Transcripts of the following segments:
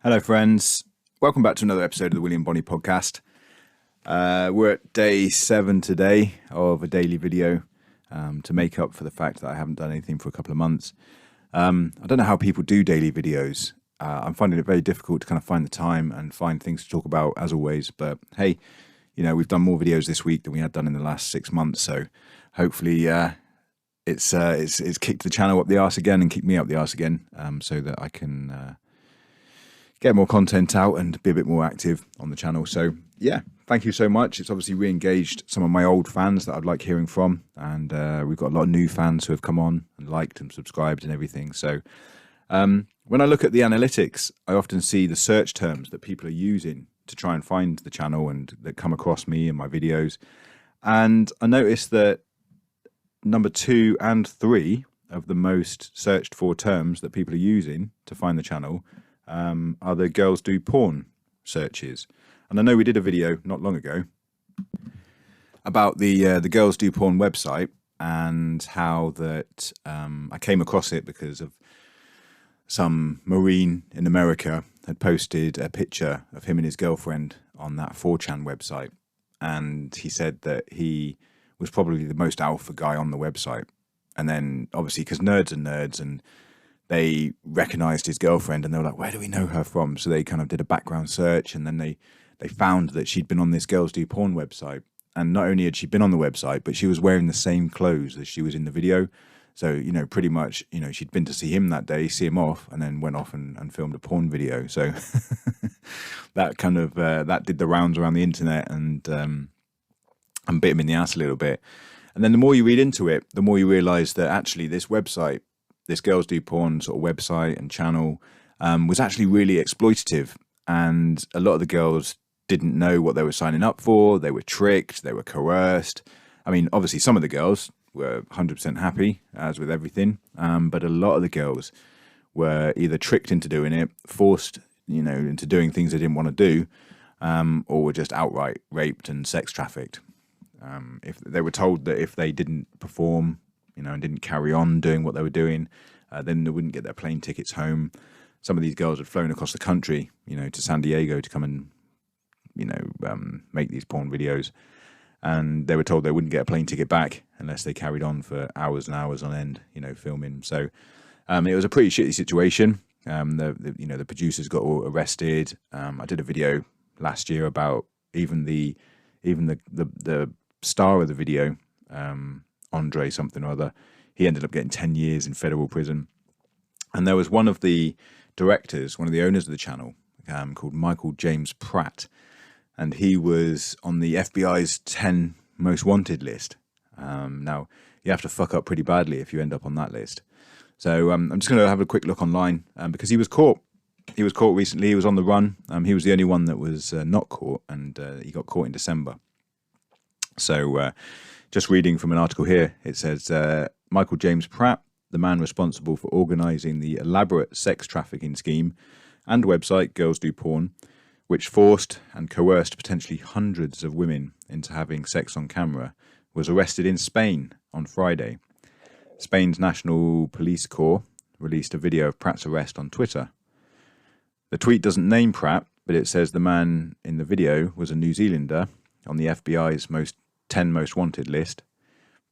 Hello, friends. Welcome back to another episode of the William Bonney podcast. We're at day 7 today of a daily video to make up for the fact that I haven't done anything for a couple of months. I don't know how people do daily videos. I'm finding it very difficult to kind of find the time and find things to talk about, as always. But hey, we've done more videos this week than we had done in the last 6 months. So hopefully it's kicked the channel up the arse again and kicked me up the arse again so that I can get more content out and be a bit more active on the channel. So yeah, thank you so much. It's obviously re-engaged some of my old fans that I'd like hearing from, and we've got a lot of new fans who have come on and liked and subscribed and everything. So when I look at the analytics, I often see the search terms that people are using to try and find the channel and that come across me and my videos, and I noticed that number 2 and 3 of the most searched for terms that people are using to find the channel are the girls do porn searches. And I know we did a video not long ago about the girls do porn website and how that I came across it because of some Marine in America had posted a picture of him and his girlfriend on that 4chan website, and he said that he was probably the most alpha guy on the website. And then obviously, because nerds are nerds, and they recognized his girlfriend and they were like, where do we know her from? So they kind of did a background search, and then they found that she'd been on this girls do porn website. And not only had she been on the website, but she was wearing the same clothes as she was in the video. So, pretty much, she'd been to see him that day, see him off, and then went off and filmed a porn video. So that kind of, that did the rounds around the internet and bit him in the ass a little bit. And then the more you read into it, the more you realize that actually this website, this girls do porn sort of website and channel was actually really exploitative, and a lot of the girls didn't know what they were signing up for. They were tricked, they were coerced. I mean, obviously some of the girls were 100% happy, as with everything, but a lot of the girls were either tricked into doing it, forced into doing things they didn't want to do, or were just outright raped and sex trafficked. If they were told that if they didn't perform, and didn't carry on doing what they were doing, then they wouldn't get their plane tickets home. Some of these girls had flown across the country, to San Diego to come and, make these porn videos. And they were told they wouldn't get a plane ticket back unless they carried on for hours and hours on end, filming. So it was a pretty shitty situation. The producers got all arrested. I did a video last year about even the star of the video, Andre something or other. He ended up getting 10 years in federal prison. And there was one of the directors, one of the owners of the channel, called Michael James Pratt, and he was on the FBI's 10 most wanted list. Now, you have to fuck up pretty badly if you end up on that list. So I'm just going to have a quick look online because he was caught. He was caught recently. He was on the run. He was the only one that was not caught, and he got caught in December. So just reading from an article here, it says, Michael James Pratt, the man responsible for organising the elaborate sex trafficking scheme and website Girls Do Porn, which forced and coerced potentially hundreds of women into having sex on camera, was arrested in Spain on Friday. Spain's National Police Corps released a video of Pratt's arrest on Twitter. The tweet doesn't name Pratt, but it says the man in the video was a New Zealander on the FBI's 10 most wanted list.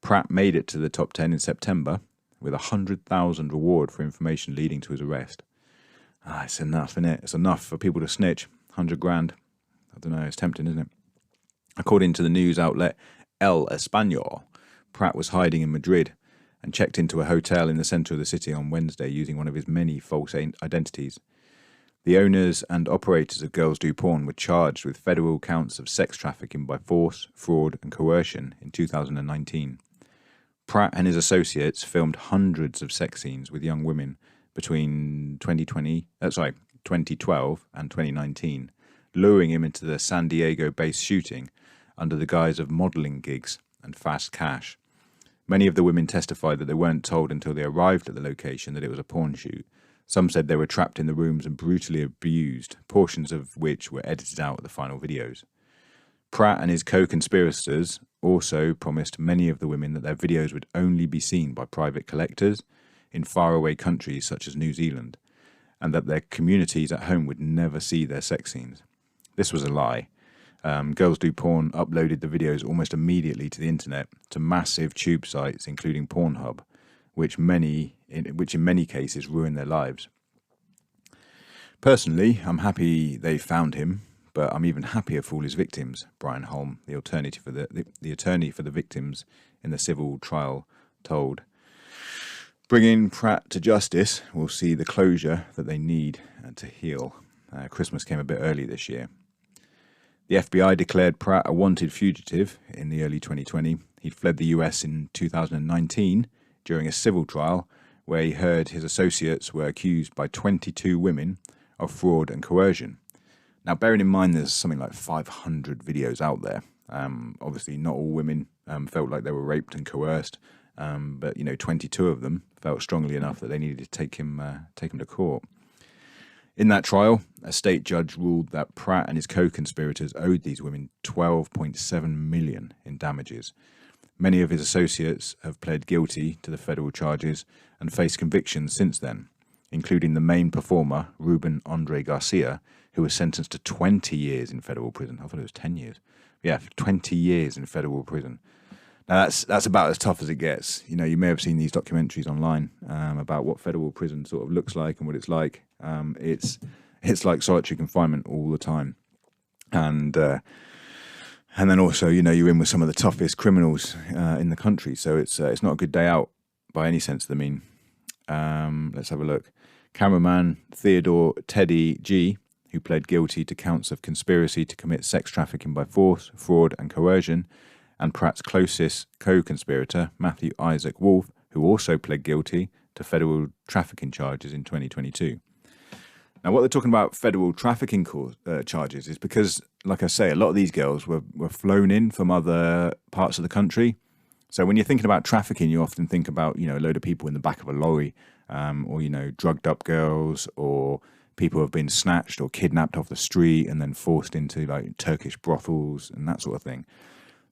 Pratt made it to the top 10 in September with a 100,000 reward for information leading to his arrest. It's enough, isn't it? It's enough for people to snitch. 100 grand. I don't know, it's tempting, isn't it? According to the news outlet El Español, Pratt was hiding in Madrid and checked into a hotel in the centre of the city on Wednesday using one of his many false identities. The owners and operators of Girls Do Porn were charged with federal counts of sex trafficking by force, fraud and coercion in 2019. Pratt and his associates filmed hundreds of sex scenes with young women between 2012 and 2019, luring him into the San Diego-based shooting under the guise of modelling gigs and fast cash. Many of the women testified that they weren't told until they arrived at the location that it was a porn shoot. Some said they were trapped in the rooms and brutally abused, portions of which were edited out of the final videos. Pratt and his co-conspirators also promised many of the women that their videos would only be seen by private collectors in faraway countries such as New Zealand, and that their communities at home would never see their sex scenes. This was a lie. Girls Do Porn uploaded the videos almost immediately to the internet to massive tube sites, including Pornhub, which in many cases ruined their lives. Personally, I'm happy they found him, but I'm even happier for all his victims. Brian Holm, the attorney for the victims in the civil trial, told. Bringing Pratt to justice will see the closure that they need to heal. Christmas came a bit early this year. The FBI declared Pratt a wanted fugitive in the early 2020. He'd fled the US in 2019 during a civil trial where he heard his associates were accused by 22 women of fraud and coercion. Now, bearing in mind there's something like 500 videos out there. Obviously, not all women felt like they were raped and coerced, but 22 of them felt strongly enough that they needed to take him to court. In that trial, a state judge ruled that Pratt and his co-conspirators owed these women $12.7 million in damages. Many of his associates have pled guilty to the federal charges and faced convictions since then, including the main performer, Ruben Andre Garcia, who was sentenced to 20 years in federal prison. I thought it was 10 years. Yeah, 20 years in federal prison. Now, that's about as tough as it gets. You may have seen these documentaries online about what federal prison sort of looks like and what it's like. It's like solitary confinement all the time. And then also, you're in with some of the toughest criminals in the country. So it's not a good day out by any sense of the mean. Let's have a look. Cameraman Theodore Teddy G., who pled guilty to counts of conspiracy to commit sex trafficking by force, fraud and coercion, and Pratt's closest co-conspirator, Matthew Isaac Wolf, who also pled guilty to federal trafficking charges in 2022. Now, what they're talking about federal trafficking charges is because, like I say, a lot of these girls were flown in from other parts of the country. So when you're thinking about trafficking, you often think about, a load of people in the back of a lorry, or, drugged up girls, or people who have been snatched or kidnapped off the street and then forced into like Turkish brothels and that sort of thing.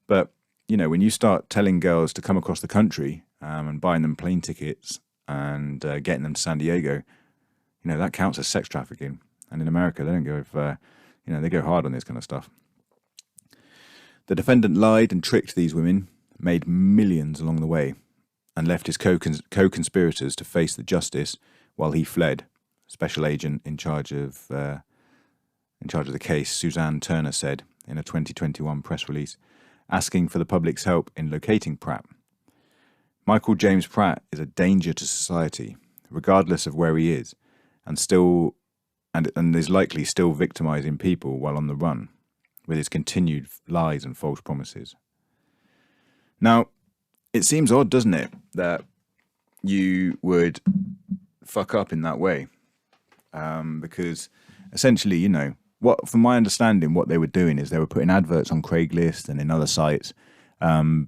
But, when you start telling girls to come across the country and buying them plane tickets and getting them to San Diego, that counts as sex trafficking. And in America, they don't go they go hard on this kind of stuff. The defendant lied and tricked these women, made millions along the way, and left his co-conspirators to face the justice while he fled. Special agent in charge of the case, Suzanne Turner, said in a 2021 press release, asking for the public's help in locating Pratt. Michael James Pratt is a danger to society, regardless of where he is, and is likely still victimizing people while on the run, with his continued lies and false promises. Now, it seems odd, doesn't it, that you would fuck up in that way? Because essentially, from my understanding, what they were doing is they were putting adverts on Craigslist and in other sites,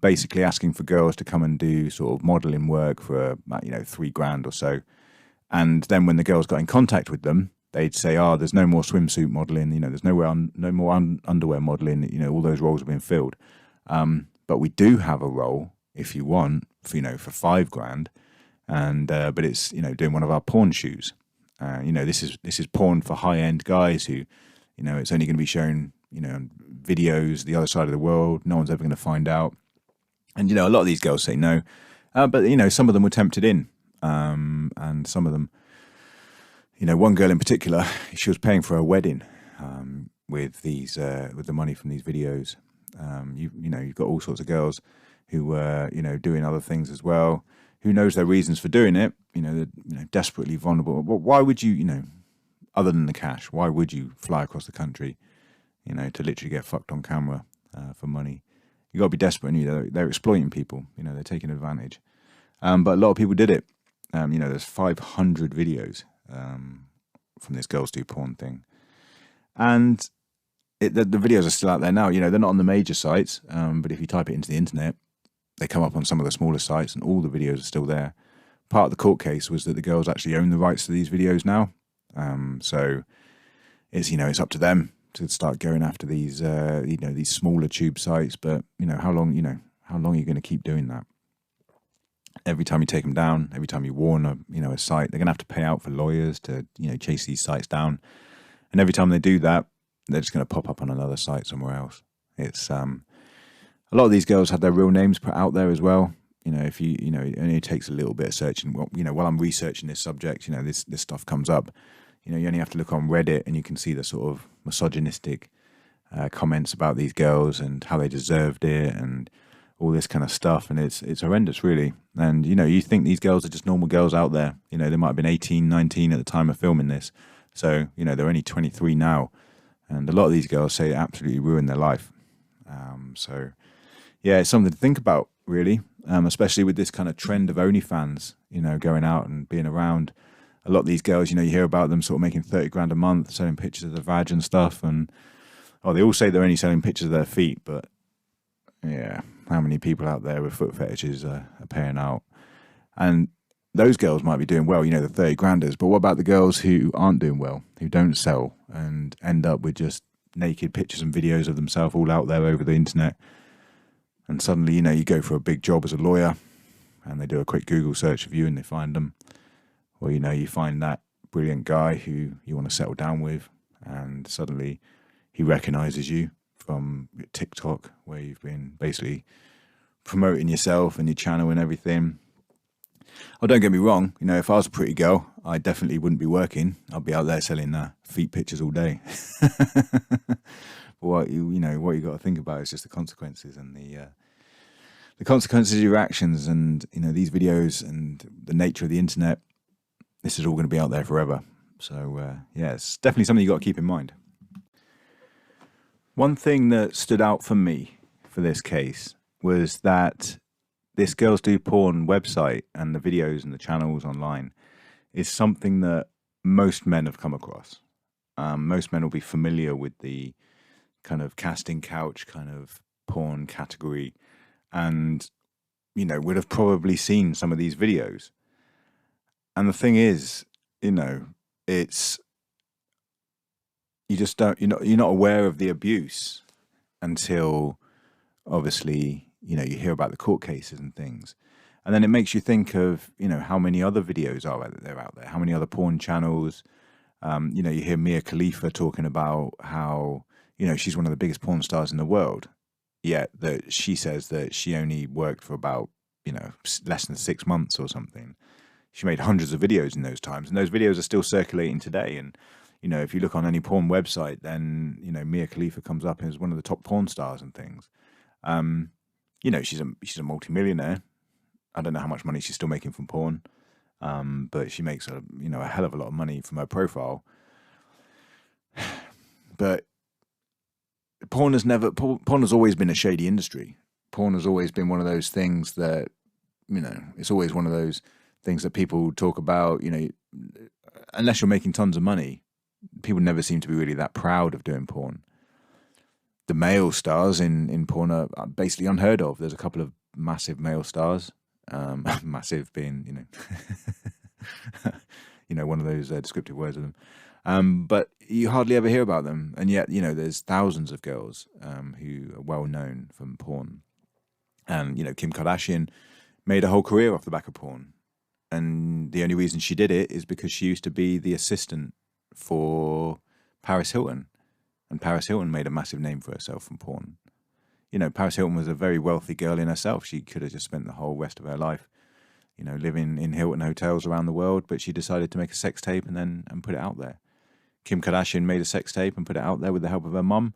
basically asking for girls to come and do sort of modelling work for $3,000 or so. And then when the girls got in contact with them, they'd say, "Oh, there's no more swimsuit modelling. There's no more underwear modelling. All those roles have been filled. But we do have a role if you want, for $5,000, and but it's doing one of our porn shoes. This is porn for high end guys who." It's only going to be shown, on videos, the other side of the world. No one's ever going to find out. And, a lot of these girls say no. But, some of them were tempted in. And some of them, one girl in particular, she was paying for a wedding with the money from these videos. You've got all sorts of girls who were, doing other things as well. Who knows their reasons for doing it? They're desperately vulnerable. But why would you, other than the cash, why would you fly across the country, to literally get fucked on camera for money? You got to be desperate, and they're exploiting people. They're taking advantage. But a lot of people did it. There's 500 videos from this Girls Do Porn thing, and the videos are still out there now. They're not on the major sites, but if you type it into the internet, they come up on some of the smaller sites, and all the videos are still there. Part of the court case was that the girls actually own the rights to these videos now. So it's up to them to start going after these these smaller tube sites. But how long are you going to keep doing that? Every time you take them down, every time you warn a site, they're going to have to pay out for lawyers to, chase these sites down. And every time they do that, they're just going to pop up on another site somewhere else. It's a lot of these girls have their real names put out there as well. If it only takes a little bit of searching. Well, while I'm researching this subject, this stuff comes up. You only have to look on Reddit and you can see the sort of misogynistic comments about these girls and how they deserved it and all this kind of stuff. And it's horrendous, really. And, you think these girls are just normal girls out there. They might have been 18, 19 at the time of filming this. So, they're only 23 now. And a lot of these girls say it absolutely ruined their life. So, yeah, it's something to think about, really, especially with this kind of trend of OnlyFans, going out and being around. A lot of these girls, you hear about them sort of making 30 grand a month, selling pictures of their vag and stuff. And, they all say they're only selling pictures of their feet. But, yeah, how many people out there with foot fetishes are paying out? And those girls might be doing well, the 30 granders. But what about the girls who aren't doing well, who don't sell and end up with just naked pictures and videos of themselves all out there over the internet? And suddenly, you go for a big job as a lawyer and they do a quick Google search of you and they find them. Or, you find that brilliant guy who you want to settle down with and suddenly he recognizes you from TikTok where you've been basically promoting yourself and your channel and everything. Oh, don't get me wrong. If I was a pretty girl, I definitely wouldn't be working. I'd be out there selling feet pictures all day. But what you got to think about is just the consequences and the consequences of your actions. And these videos and the nature of the internet. This is all going to be out there forever. So it's definitely something you got to keep in mind. One thing that stood out for me for this case was that this Girls Do Porn website and the videos and the channels online is something that most men have come across. Most men will be familiar with the kind of casting couch kind of porn category and, would have probably seen some of these videos. And the thing is, it's, you just don't, you're not aware of the abuse until obviously, you hear about the court cases and things. And then it makes you think of, how many other videos are there out there? How many other porn channels? You hear Mia Khalifa talking about how, she's one of the biggest porn stars in the world. Yet that she says that she only worked for about, less than 6 months or something. She made hundreds of videos in those times. And those videos are still circulating today. And, if you look on any porn website, then, Mia Khalifa comes up as one of the top porn stars and things. She's a multimillionaire. I don't know how much money she's still making from porn, but she makes a hell of a lot of money from her profile. But porn has always been a shady industry. Porn has always been one of those things that, it's always one of those things that people talk about. Unless you're making tons of money, people never seem to be really that proud of doing porn. The male stars in porn are basically unheard of. There's a couple of massive male stars, massive being, one of those descriptive words of them. But you hardly ever hear about them. And yet, there's thousands of girls who are well known from porn. And, Kim Kardashian made a whole career off the back of porn. And the only reason she did it is because she used to be the assistant for Paris Hilton. And Paris Hilton made a massive name for herself from porn. Paris Hilton was a very wealthy girl in herself. She could have just spent the whole rest of her life, living in Hilton hotels around the world. But she decided to make a sex tape and put it out there. Kim Kardashian made a sex tape and put it out there with the help of her mum.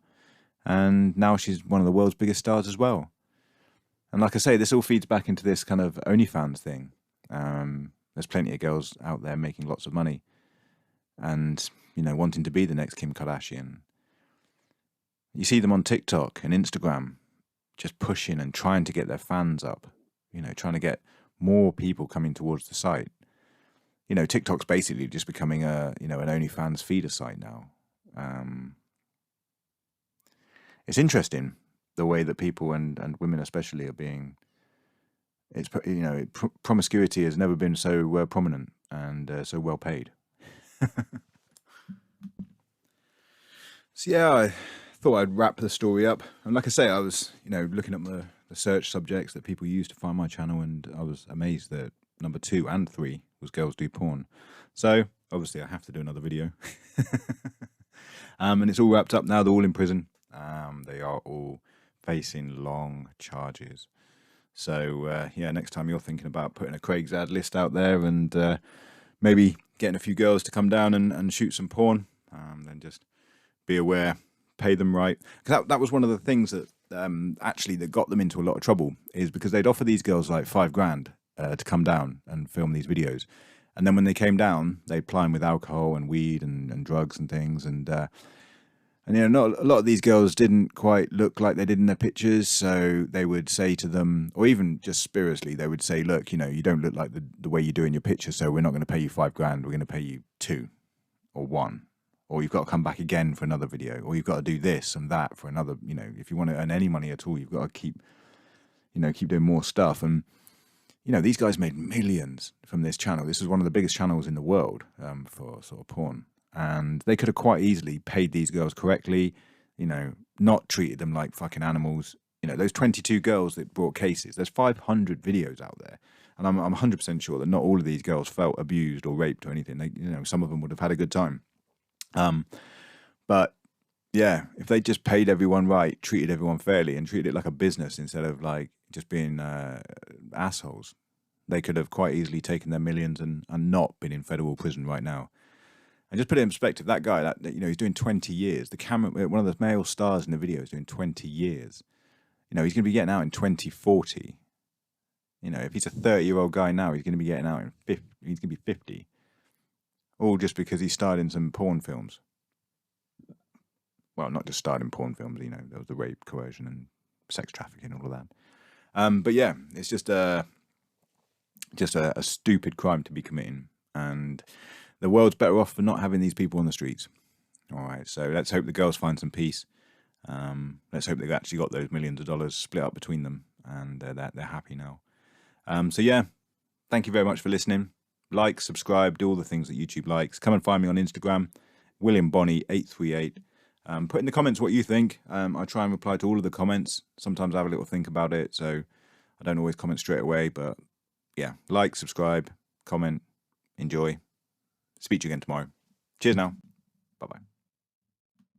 And now she's one of the world's biggest stars as well. And like I say, this all feeds back into this kind of OnlyFans thing. There's plenty of girls out there making lots of money and, wanting to be the next Kim Kardashian. You see them on TikTok and Instagram just pushing and trying to get their fans up, trying to get more people coming towards the site. TikTok's basically just becoming an OnlyFans feeder site now. It's interesting the way that people and women especially are being. Promiscuity has never been so prominent and so well paid. So yeah, I thought I'd wrap the story up. And like I say, I was looking at the search subjects that people use to find my channel, and I was amazed that number 2 and 3 was girls do porn. So obviously I have to do another video. And it's all wrapped up now. They're all in prison. They are all facing long charges. So yeah, next time you're thinking about putting a Craig's ad list out there and maybe getting a few girls to come down and shoot some porn, then just be aware, pay them right. Because that was one of the things that actually that got them into a lot of trouble, is because they'd offer these girls like $5,000 to come down and film these videos. And then when they came down, they'd ply them with alcohol and weed and drugs and things. And you know, a lot of these girls didn't quite look like they did in their pictures. So they would say to them, or even just spiritually, they would say, look, you know, you don't look like the way you do in your picture. So we're not going to pay you $5,000. We're going to pay you 2 or 1. Or you've got to come back again for another video. Or you've got to do this and that for another, you know, if you want to earn any money at all, you've got to keep doing more stuff. And you know, these guys made millions from this channel. This is one of the biggest channels in the world for sort of porn. And they could have quite easily paid these girls correctly, you know, not treated them like fucking animals. You know, those 22 girls that brought cases, there's 500 videos out there. And I'm 100% sure that not all of these girls felt abused or raped or anything. They, you know, some of them would have had a good time. But yeah, if they just paid everyone right, treated everyone fairly, and treated it like a business instead of like just being assholes, they could have quite easily taken their millions and not been in federal prison right now. And just put it in perspective, that guy, that you know, he's doing 20 years. The camera, one of the male stars in the video, is doing 20 years. You know, he's going to be getting out in 2040. You know, if he's a 30-year-old guy now, he's going to be getting out in 50. He's going to be 50. All just because he starred in some porn films. Well, not just starred in porn films. You know, there was the rape, coercion, and sex trafficking, all of that. But yeah, it's just a stupid crime to be committing, and the world's better off for not having these people on the streets. All right, so let's hope the girls find some peace. Let's hope they've actually got those millions of dollars split up between them, and they're happy now. So yeah, thank you very much for listening. Like, subscribe, do all the things that YouTube likes. Come and find me on Instagram, WilliamBonney838. Put in the comments what you think. I try and reply to all of the comments. Sometimes I have a little think about it, so I don't always comment straight away. But yeah, like, subscribe, comment, enjoy. Speak to you again tomorrow. Cheers now. Bye-bye.